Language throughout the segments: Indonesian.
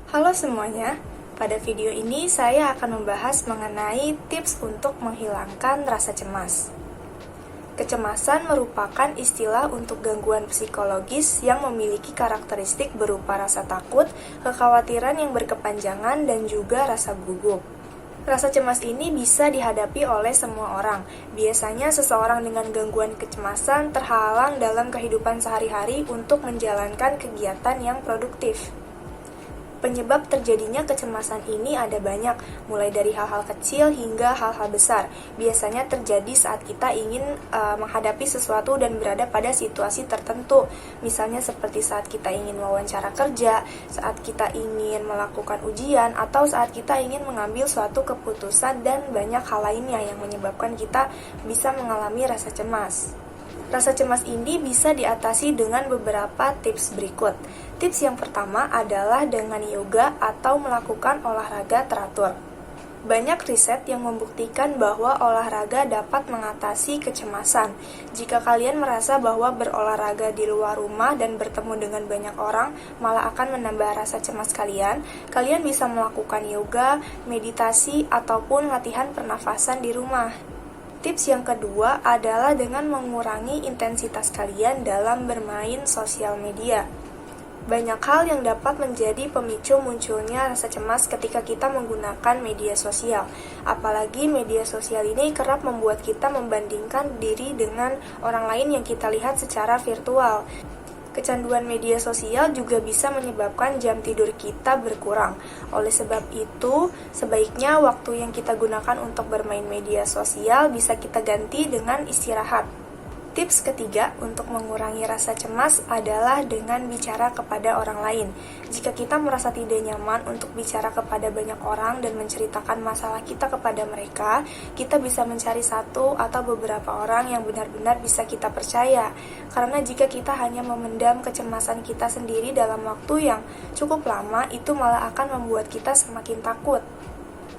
Halo semuanya, pada video ini saya akan membahas mengenai tips untuk menghilangkan rasa cemas. Kecemasan merupakan istilah untuk gangguan psikologis yang memiliki karakteristik berupa rasa takut, kekhawatiran yang berkepanjangan, dan juga rasa gugup. Rasa cemas ini bisa dihadapi oleh semua orang. Biasanya seseorang dengan gangguan kecemasan terhalang dalam kehidupan sehari-hari untuk menjalankan kegiatan yang produktif. Penyebab terjadinya kecemasan ini ada banyak, mulai dari hal-hal kecil hingga hal-hal besar. Biasanya terjadi saat kita ingin menghadapi sesuatu dan berada pada situasi tertentu. Misalnya seperti saat kita ingin wawancara kerja, saat kita ingin melakukan ujian, atau saat kita ingin mengambil suatu keputusan, dan banyak hal lainnya yang menyebabkan kita bisa mengalami rasa cemas. Rasa cemas ini bisa diatasi dengan beberapa tips berikut. Tips yang pertama adalah dengan yoga atau melakukan olahraga teratur. Banyak riset yang membuktikan bahwa olahraga dapat mengatasi kecemasan. Jika kalian merasa bahwa berolahraga di luar rumah dan bertemu dengan banyak orang malah akan menambah rasa cemas kalian bisa melakukan yoga, meditasi, ataupun latihan pernafasan di rumah. Tips yang kedua adalah dengan mengurangi intensitas kalian dalam bermain sosial media. Banyak hal yang dapat menjadi pemicu munculnya rasa cemas ketika kita menggunakan media sosial. Apalagi media sosial ini kerap membuat kita membandingkan diri dengan orang lain yang kita lihat secara virtual. Kecanduan media sosial juga bisa menyebabkan jam tidur kita berkurang. Oleh sebab itu, sebaiknya waktu yang kita gunakan untuk bermain media sosial bisa kita ganti dengan istirahat. Tips ketiga untuk mengurangi rasa cemas adalah dengan bicara kepada orang lain. Jika kita merasa tidak nyaman untuk bicara kepada banyak orang dan menceritakan masalah kita kepada mereka, kita bisa mencari satu atau beberapa orang yang benar-benar bisa kita percaya. Karena jika kita hanya memendam kecemasan kita sendiri dalam waktu yang cukup lama, itu malah akan membuat kita semakin takut.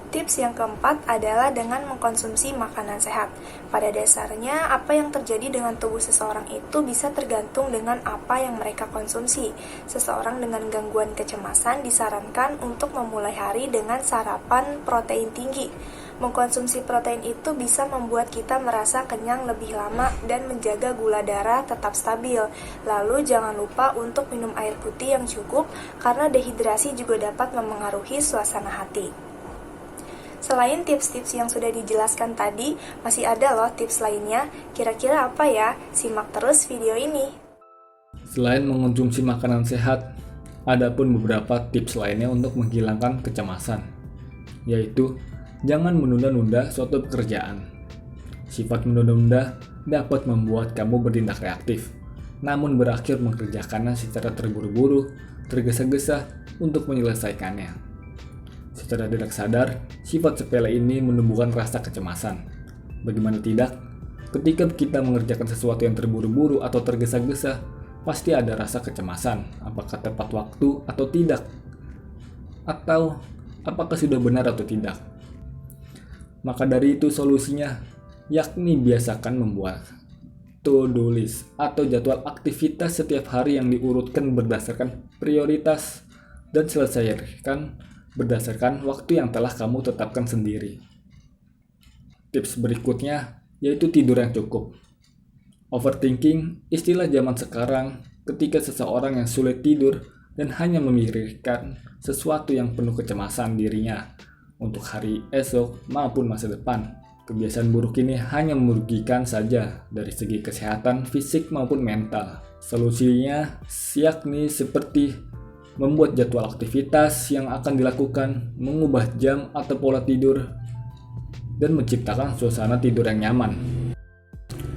Tips yang keempat adalah dengan mengkonsumsi makanan sehat. Pada dasarnya, apa yang terjadi dengan tubuh seseorang itu bisa tergantung dengan apa yang mereka konsumsi. Seseorang dengan gangguan kecemasan disarankan untuk memulai hari dengan sarapan protein tinggi. Mengkonsumsi protein itu bisa membuat kita merasa kenyang lebih lama dan menjaga gula darah tetap stabil. Lalu jangan lupa untuk minum air putih yang cukup, karena dehidrasi juga dapat memengaruhi suasana hati. Selain tips-tips yang sudah dijelaskan tadi, masih ada loh tips lainnya. Kira-kira apa ya? Simak terus video ini. Selain mengonsumsi makanan sehat, ada pun beberapa tips lainnya untuk menghilangkan kecemasan, yaitu jangan menunda-nunda suatu pekerjaan. Sifat menunda-nunda dapat membuat kamu bertindak reaktif, namun berakhir mengerjakannya secara terburu-buru, tergesa-gesa untuk menyelesaikannya. Secara tidak sadar, sifat sepele ini menumbuhkan rasa kecemasan. Bagaimana tidak, ketika kita mengerjakan sesuatu yang terburu-buru atau tergesa-gesa, pasti ada rasa kecemasan, apakah tepat waktu atau tidak, atau apakah sudah benar atau tidak. Maka dari itu solusinya, yakni biasakan membuat to-do list atau jadwal aktivitas setiap hari yang diurutkan berdasarkan prioritas dan selesaikan berdasarkan waktu yang telah kamu tetapkan sendiri. Tips berikutnya yaitu tidur yang cukup. Overthinking, istilah zaman sekarang ketika seseorang yang sulit tidur dan hanya memikirkan sesuatu yang penuh kecemasan dirinya untuk hari esok maupun masa depan. Kebiasaan buruk ini hanya merugikan saja dari segi kesehatan fisik maupun mental. Solusinya yakni seperti membuat jadwal aktivitas yang akan dilakukan, mengubah jam atau pola tidur, dan menciptakan suasana tidur yang nyaman.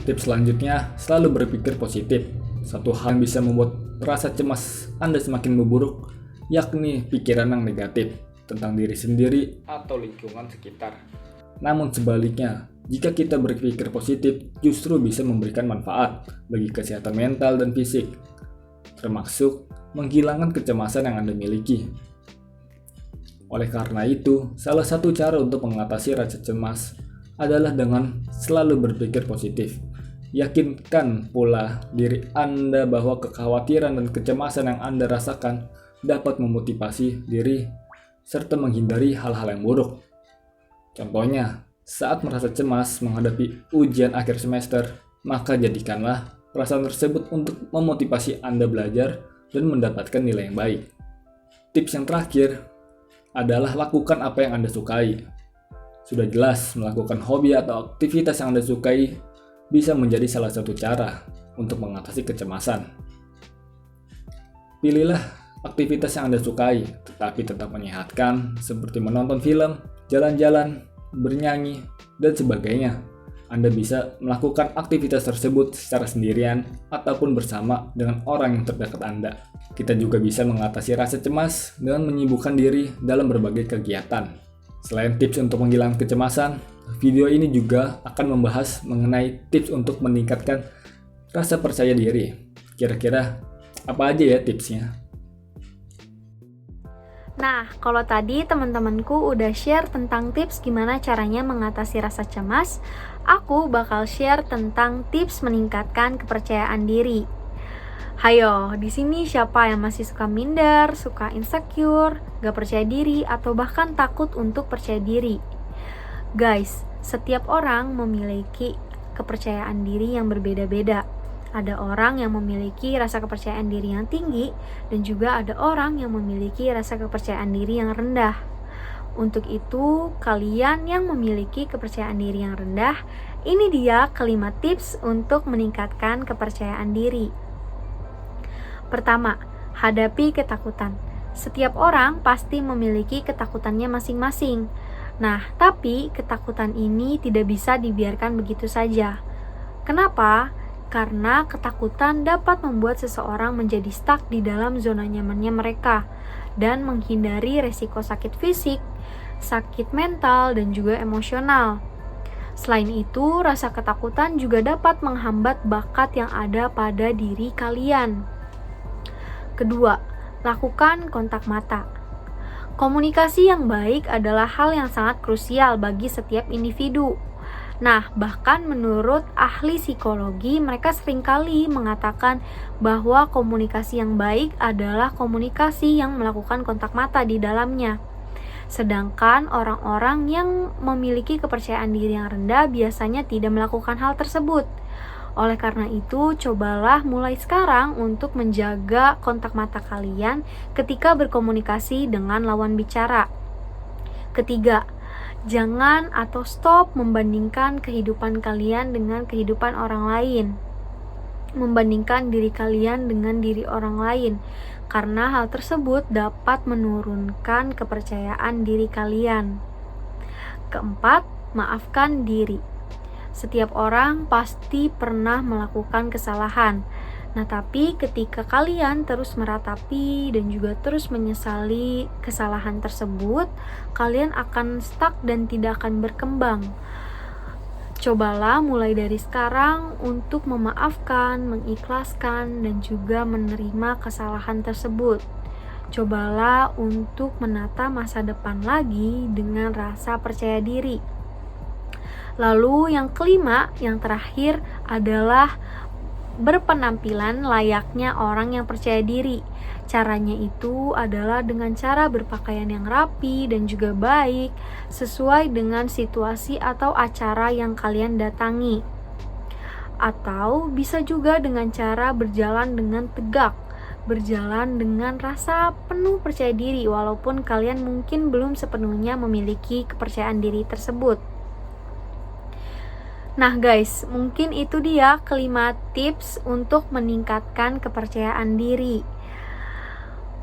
Tips selanjutnya, selalu berpikir positif. Satu hal yang bisa membuat rasa cemas Anda semakin memburuk, yakni pikiran yang negatif tentang diri sendiri atau lingkungan sekitar. Namun sebaliknya, jika kita berpikir positif, justru bisa memberikan manfaat bagi kesehatan mental dan fisik, termasuk menghilangkan kecemasan yang Anda miliki. Oleh karena itu, salah satu cara untuk mengatasi rasa cemas adalah dengan selalu berpikir positif. Yakinkan pula diri Anda bahwa kekhawatiran dan kecemasan yang Anda rasakan dapat memotivasi diri serta menghindari hal-hal yang buruk. Contohnya, saat merasa cemas menghadapi ujian akhir semester, maka jadikanlah perasaan tersebut untuk memotivasi Anda belajar dan mendapatkan nilai yang baik. Tips yang terakhir adalah lakukan apa yang Anda sukai. Sudah jelas, melakukan hobi atau aktivitas yang Anda sukai bisa menjadi salah satu cara untuk mengatasi kecemasan. Pilihlah aktivitas yang Anda sukai, tetapi tetap menyehatkan, seperti menonton film, jalan-jalan, bernyanyi, dan sebagainya. Anda bisa melakukan aktivitas tersebut secara sendirian ataupun bersama dengan orang yang terdekat Anda. Kita juga bisa mengatasi rasa cemas dengan menyibukkan diri dalam berbagai kegiatan. Selain tips untuk menghilangkan kecemasan, video ini juga akan membahas mengenai tips untuk meningkatkan rasa percaya diri. Kira-kira apa aja ya tipsnya? Nah, kalau tadi teman-temanku udah share tentang tips gimana caranya mengatasi rasa cemas, aku bakal share tentang tips meningkatkan kepercayaan diri. Hayo, di sini siapa yang masih suka minder, suka insecure, gak percaya diri, atau bahkan takut untuk percaya diri? Guys, setiap orang memiliki kepercayaan diri yang berbeda-beda. Ada orang yang memiliki rasa kepercayaan diri yang tinggi, dan juga ada orang yang memiliki rasa kepercayaan diri yang rendah. Untuk itu, kalian yang memiliki kepercayaan diri yang rendah, ini dia kelima tips untuk meningkatkan kepercayaan diri. Pertama, hadapi ketakutan. Setiap orang pasti memiliki ketakutannya masing-masing. Nah, tapi ketakutan ini tidak bisa dibiarkan begitu saja. Kenapa? Karena ketakutan dapat membuat seseorang menjadi stuck di dalam zona nyamannya mereka dan menghindari resiko sakit fisik, sakit mental, dan juga emosional. Selain itu, rasa ketakutan juga dapat menghambat bakat yang ada pada diri kalian. Kedua, lakukan kontak mata. Komunikasi yang baik adalah hal yang sangat krusial bagi setiap individu. Nah, bahkan menurut ahli psikologi, mereka seringkali mengatakan bahwa komunikasi yang baik adalah komunikasi yang melakukan kontak mata di dalamnya. Sedangkan orang-orang yang memiliki kepercayaan diri yang rendah biasanya tidak melakukan hal tersebut. Oleh karena itu, cobalah mulai sekarang untuk menjaga kontak mata kalian ketika berkomunikasi dengan lawan bicara. Ketiga, jangan atau stop membandingkan kehidupan kalian dengan kehidupan orang lain. Membandingkan diri kalian dengan diri orang lain, karena hal tersebut dapat menurunkan kepercayaan diri kalian. Keempat, maafkan diri. Setiap orang pasti pernah melakukan kesalahan. Nah, tapi ketika kalian terus meratapi dan juga terus menyesali kesalahan tersebut, kalian akan stuck dan tidak akan berkembang. Cobalah mulai dari sekarang untuk memaafkan, mengikhlaskan, dan juga menerima kesalahan tersebut. Cobalah untuk menata masa depan lagi dengan rasa percaya diri. Lalu yang kelima, yang terakhir adalah berpenampilan layaknya orang yang percaya diri. Caranya itu adalah dengan cara berpakaian yang rapi dan juga baik, sesuai dengan situasi atau acara yang kalian datangi. Atau bisa juga dengan cara berjalan dengan tegak, berjalan dengan rasa penuh percaya diri, walaupun kalian mungkin belum sepenuhnya memiliki kepercayaan diri tersebut. Nah guys, mungkin itu dia kelima tips untuk meningkatkan kepercayaan diri.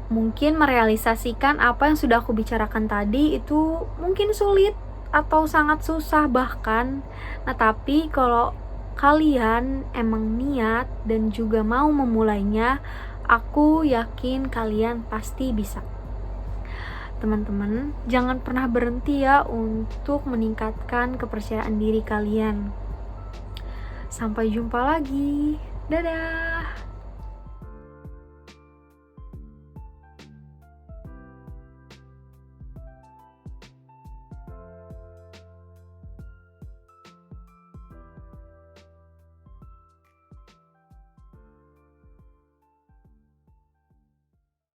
Mungkin merealisasikan apa yang sudah aku bicarakan tadi itu mungkin sulit atau sangat susah bahkan. Nah tapi kalau kalian emang niat dan juga mau memulainya, aku yakin kalian pasti bisa. Teman-teman, jangan pernah berhenti ya untuk meningkatkan kepercayaan diri kalian. Sampai jumpa lagi. Dadah.